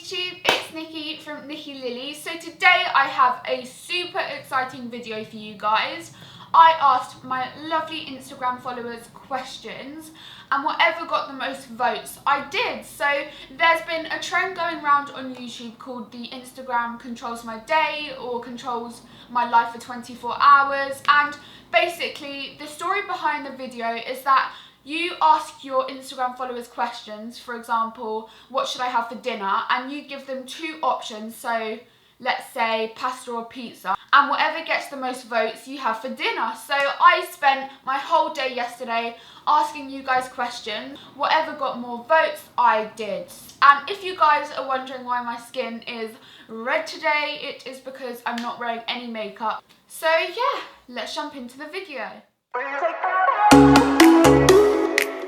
YouTube, it's Nikki from Nikki Lilly. So today I have a super exciting video for you guys. I asked my lovely Instagram followers questions and whatever got the most votes, I did. So there's been a trend going around on YouTube called the Instagram controls my day or controls my life for 24 hours. And basically the story behind the video is that you ask your Instagram followers questions, for example, what should I have for dinner? And you give them two options, so let's say pasta or pizza. And whatever gets the most votes, you have for dinner. So I spent my whole day yesterday asking you guys questions. Whatever got more votes, I did. And if you guys are wondering why my skin is red today, it is because I'm not wearing any makeup. So yeah, let's jump into the video.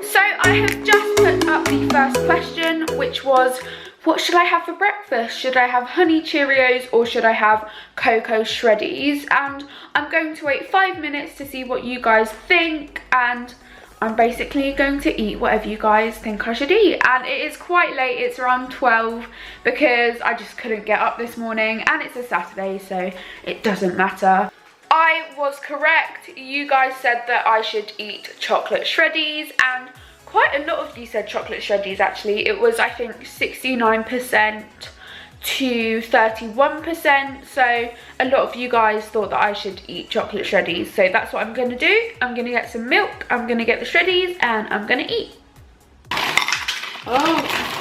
So I have just put up the first question, which was, what should I have for breakfast? Should I have honey Cheerios or should I have cocoa shreddies? And I'm going to wait 5 minutes to see what you guys think, and I'm basically going to eat whatever you guys think I should eat. And it is quite late, it's around 12 because I just couldn't get up this morning and it's a Saturday, so it doesn't matter. I was correct. You guys said that I should eat chocolate shreddies, and quite a lot of you said chocolate shreddies actually. It was, I think, 69% to 31%. So a lot of you guys thought that I should eat chocolate shreddies. So that's what I'm going to do. I'm going to get some milk, I'm going to get the shreddies, and I'm going to eat. Oh.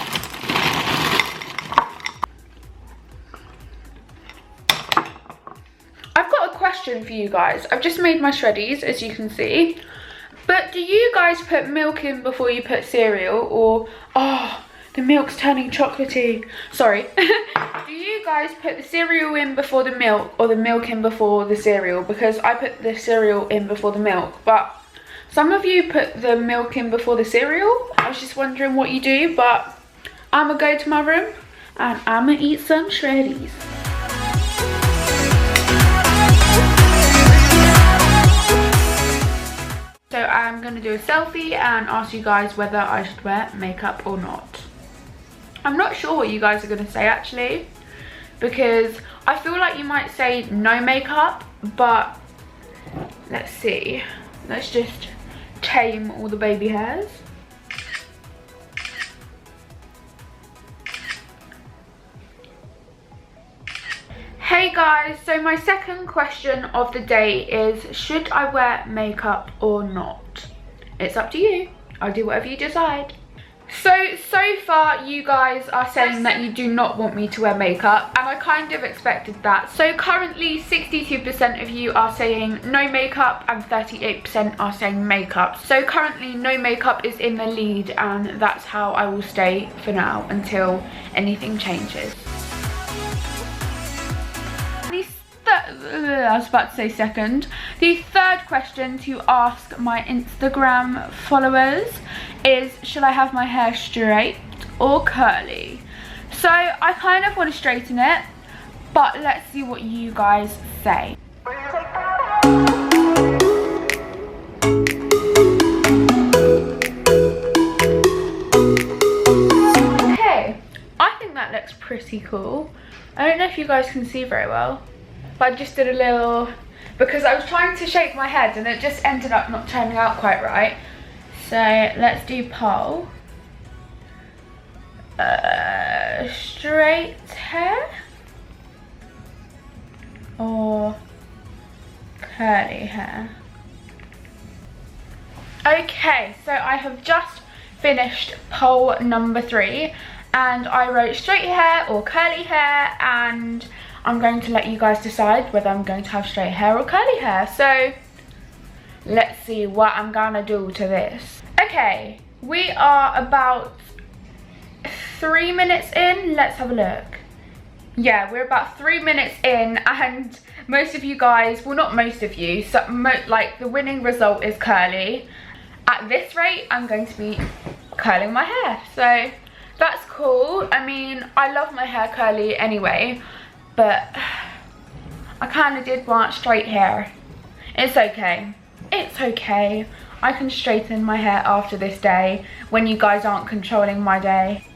Question for you guys. I've just made my shreddies, as you can see, but do you guys put milk in before you put cereal? Or, oh, the milk's turning chocolatey, sorry. Do you guys put the cereal in before the milk or the milk in before the cereal? Because I put the cereal in before the milk, but some of you put the milk in before the cereal. I was just wondering what you do, but I'm gonna go to my room and I'm gonna eat some shreddies. So I'm going to do a selfie and ask you guys whether I should wear makeup or not. I'm not sure what you guys are going to say actually, because I feel like you might say no makeup, but let's see. Let's just tame all the baby hairs. Hey guys, so my second question of the day is, should I wear makeup or not? It's up to you. I'll do whatever you decide. So far you guys are saying that you do not want me to wear makeup, and I kind of expected that. So currently 62% of you are saying no makeup and 38% are saying makeup. So currently no makeup is in the lead, and that's how I will stay for now until anything changes. I was about to say second. The third question to ask my Instagram followers is, should I have my hair straight or curly? So I kind of want to straighten it, but let's see what you guys say. Okay, I think that looks pretty cool. I don't know if you guys can see very well, but I just did a little, because I was trying to shape my head and it just ended up not turning out quite right. So let's do pole. Straight hair or curly hair? Okay, so I have just finished poll number 3 and I wrote straight hair or curly hair, and I'm going to let you guys decide whether I'm going to have straight hair or curly hair. So let's see what I'm gonna do to this. Okay, we are about 3 minutes in. Let's have a look. Yeah, we're about 3 minutes in, and most of you guys, well, not most of you, so like the winning result is curly. At this rate, I'm going to be curling my hair, so that's cool. I mean, I love my hair curly anyway, but I kind of did want straight hair. It's okay. It's okay. I can straighten my hair after this day when you guys aren't controlling my day.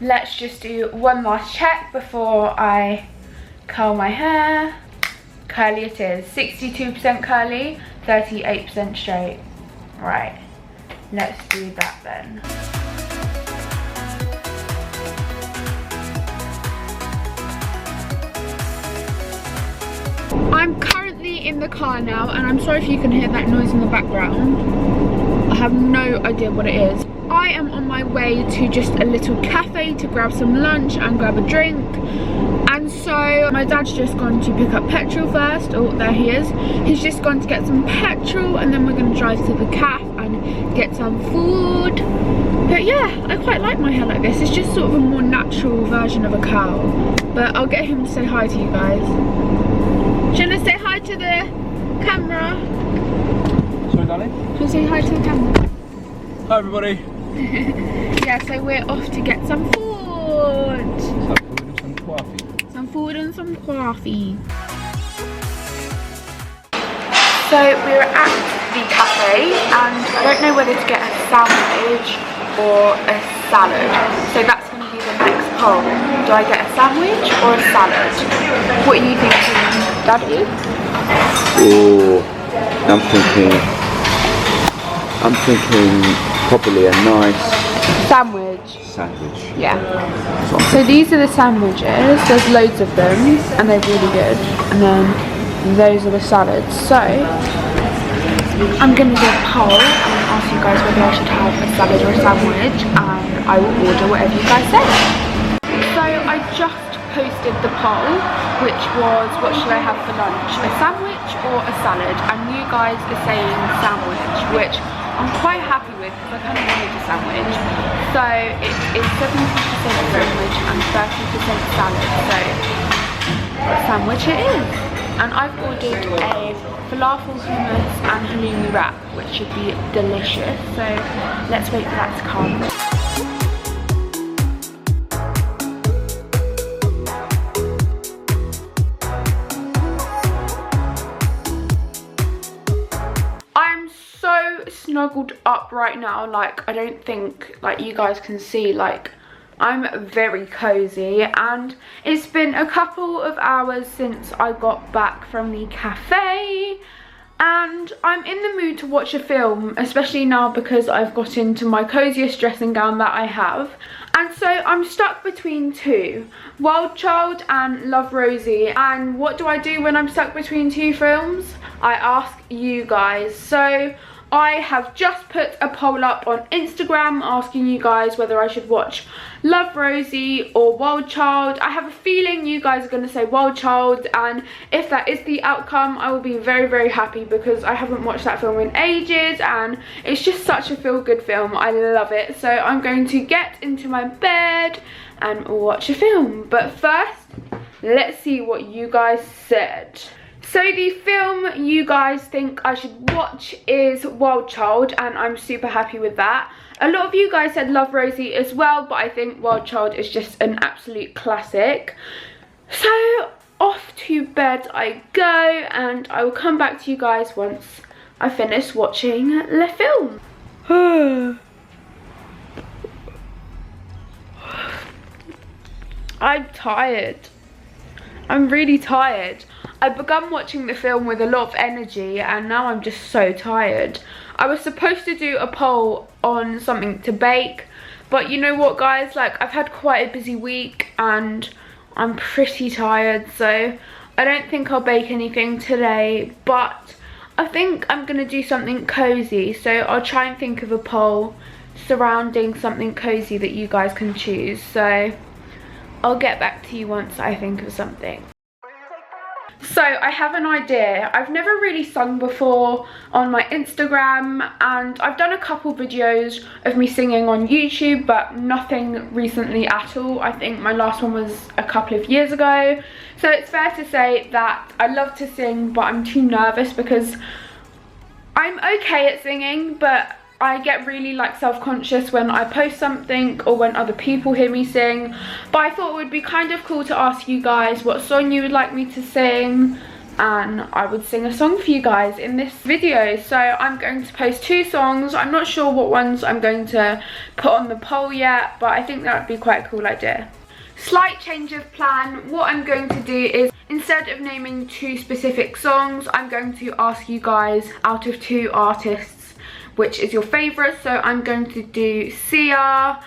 let's just do one last check before I curl my hair. Curly it is. 62% curly, 38% straight. Right, let's do that then. I'm currently in the car now, and I'm sorry if you can hear that noise in the background. I have no idea what it is. I am on my way to just a little cafe to grab some lunch and grab a drink. And so my dad's just gone to pick up petrol first. Oh, there he is. He's just gone to get some petrol, and then we're going to drive to the cafe and get some food. But yeah, I quite like my hair like this. It's just sort of a more natural version of a cow. But I'll get him to say hi to you guys. Should I say hi to the camera? Sorry, darling? Should I say hi to the camera? Hi, everybody. Yeah, so we're off to get some food. Some food and some coffee. So we're at the cafe, and I don't know whether to get a sandwich or a salad. So that's going to be the next poll. Do I get a sandwich or a salad? What are you thinking, Daddy? Oh, I'm thinking probably a nice Sandwich. Yeah. So So these are the sandwiches. There's loads of them, and they're really good. And then those are the salads. So I'm going to do a poll and ask you guys whether I should have a salad or a sandwich, and I will order whatever you guys say. So I just posted the poll, which was, what should I have for lunch? A sandwich or a salad? And you guys are saying sandwich, which I'm quite happy with because I kind of wanted a sandwich. So it is 70% sandwich and 30% salad. So sandwich it is. And I've ordered a falafel hummus and halloumi wrap, which should be delicious. So let's wait for that to come. Snuggled up right now, like I don't think like you guys can see, like I'm very cozy, and it's been a couple of hours since I got back from the cafe, and I'm in the mood to watch a film, especially now because I've got into my coziest dressing gown that I have. And so I'm stuck between two, Wild Child and Love Rosie. And what do I do when I'm stuck between two films? I ask you guys. So I have just put a poll up on Instagram asking you guys whether I should watch Love Rosie or Wild Child. I have a feeling you guys are going to say Wild Child, and if that is the outcome, I will be very, very happy because I haven't watched that film in ages and it's just such a feel-good film. I love it. So I'm going to get into my bed and watch a film. But first, let's see what you guys said. So the film you guys think I should watch is Wild Child, and I'm super happy with that. A lot of you guys said Love Rosie as well, but I think Wild Child is just an absolute classic. So off to bed I go, and I will come back to you guys once I finish watching the film. I'm tired. I'm really tired. I began watching the film with a lot of energy, and now I'm just so tired. I was supposed to do a poll on something to bake, but you know what guys, like I've had quite a busy week and I'm pretty tired, so I don't think I'll bake anything today, but I think I'm gonna do something cozy. So I'll try and think of a poll surrounding something cozy that you guys can choose. So I'll get back to you once I think of something. So I have an idea. I've never really sung before on my Instagram, and I've done a couple videos of me singing on YouTube, but nothing recently at all. I think my last one was a couple of years ago. So it's fair to say that I love to sing, but I'm too nervous because I'm okay at singing, but I get really like self-conscious when I post something or when other people hear me sing. But I thought it would be kind of cool to ask you guys what song you would like me to sing. and I would sing a song for you guys in this video. So I'm going to post 2 songs. I'm not sure what ones I'm going to put on the poll yet, but I think that would be quite a cool idea. Slight change of plan. What I'm going to do is, instead of naming 2 specific songs, I'm going to ask you guys out of 2 artists which is your favourite. So I'm going to do Sia,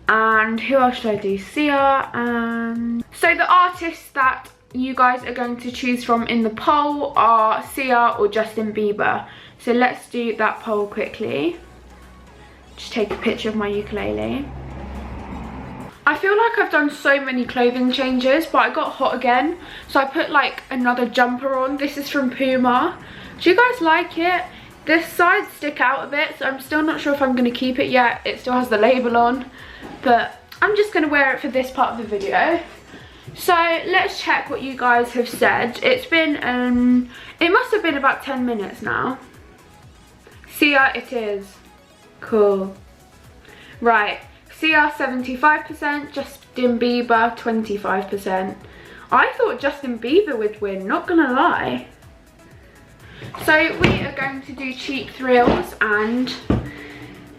and who else should I do? Sia, and so the artists that you guys are going to choose from in the poll are Sia or Justin Bieber. So let's do that poll quickly. Just take a picture of my ukulele. I feel like I've done so many clothing changes, but I got hot again, so I put like another jumper on. This is from Puma. Do you guys like it? The sides stick out a bit, so I'm still not sure if I'm going to keep it yet. It still has the label on, but I'm just going to wear it for this part of the video. So let's check what you guys have said. It's been, it must have been about 10 minutes now. Sia it is. Cool. Right. Sia 75%, Justin Bieber 25%. I thought Justin Bieber would win, not gonna lie. So we are going to do Cheap Thrills, and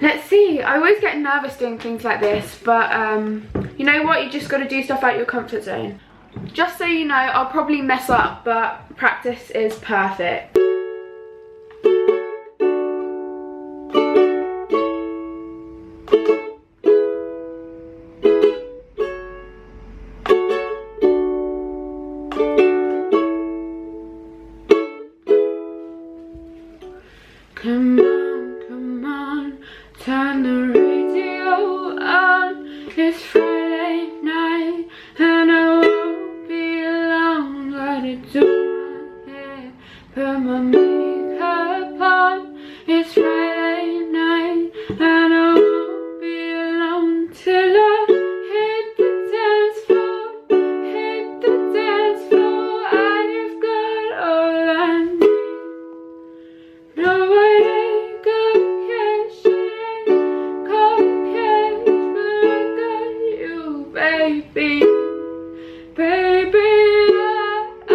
let's see. I always get nervous doing things like this, but you know what? You just got to do stuff out your comfort zone. Just so you know, I'll probably mess up, but practice is perfect. Come on, come on, turn the radio on. It's Friday night and I won't be alone. Gotta do my hair, put my makeup on. It's Friday night and I won't be alone till I hit the dance floor, hit the dance floor. I've got all I need. No, baby, I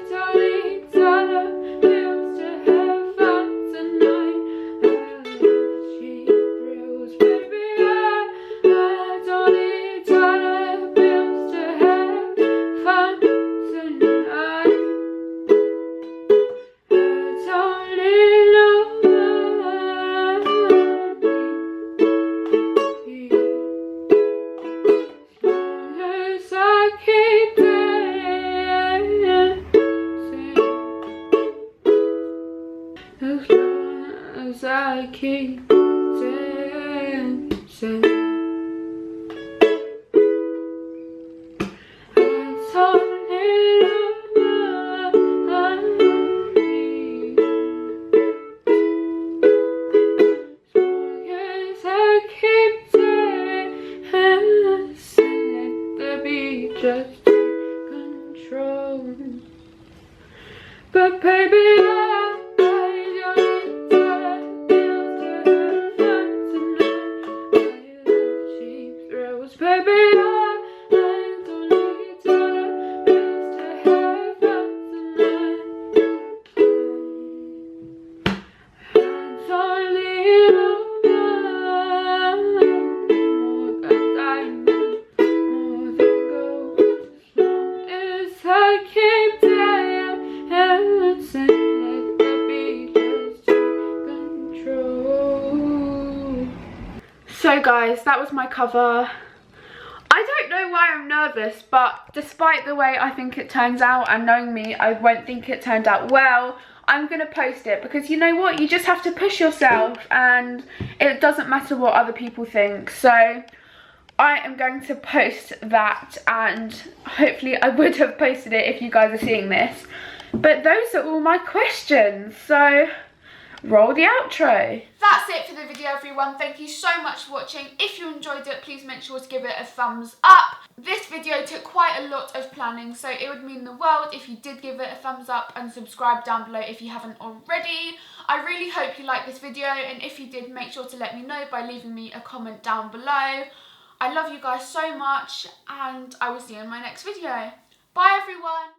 don't need dollar bills to have fun tonight. I love cheap thrills, baby, I don't need dollar bills to have fun tonight. I don't need as I keep dancing. I don't need as I keep dancing, let the beat just take control. But baby, I don't need dollar bills to have fun tonight. I love cheap thrills, baby. I don't need dollar bills to have fun tonight. I don't need more than diamonds, more than gold, as long as I keep dancing. Let the beat just take control. So guys, that was my cover. I don't know why I'm nervous, but despite the way I think it turns out, and knowing me, I won't think it turned out well, I'm gonna post it, because you know what, you just have to push yourself and it doesn't matter what other people think. So I am going to post that, and hopefully I would have posted it if you guys are seeing this. But those are all my questions, so roll the outro. That's it for the video, everyone. Thank you so much for watching. If you enjoyed it, please make sure to give it a thumbs up. This video took quite a lot of planning, so it would mean the world if you did give it a thumbs up and subscribe down below if you haven't already. I really hope you liked this video, and if you did, make sure to let me know by leaving me a comment down below. I love you guys so much, and I will see you in my next video. Bye everyone.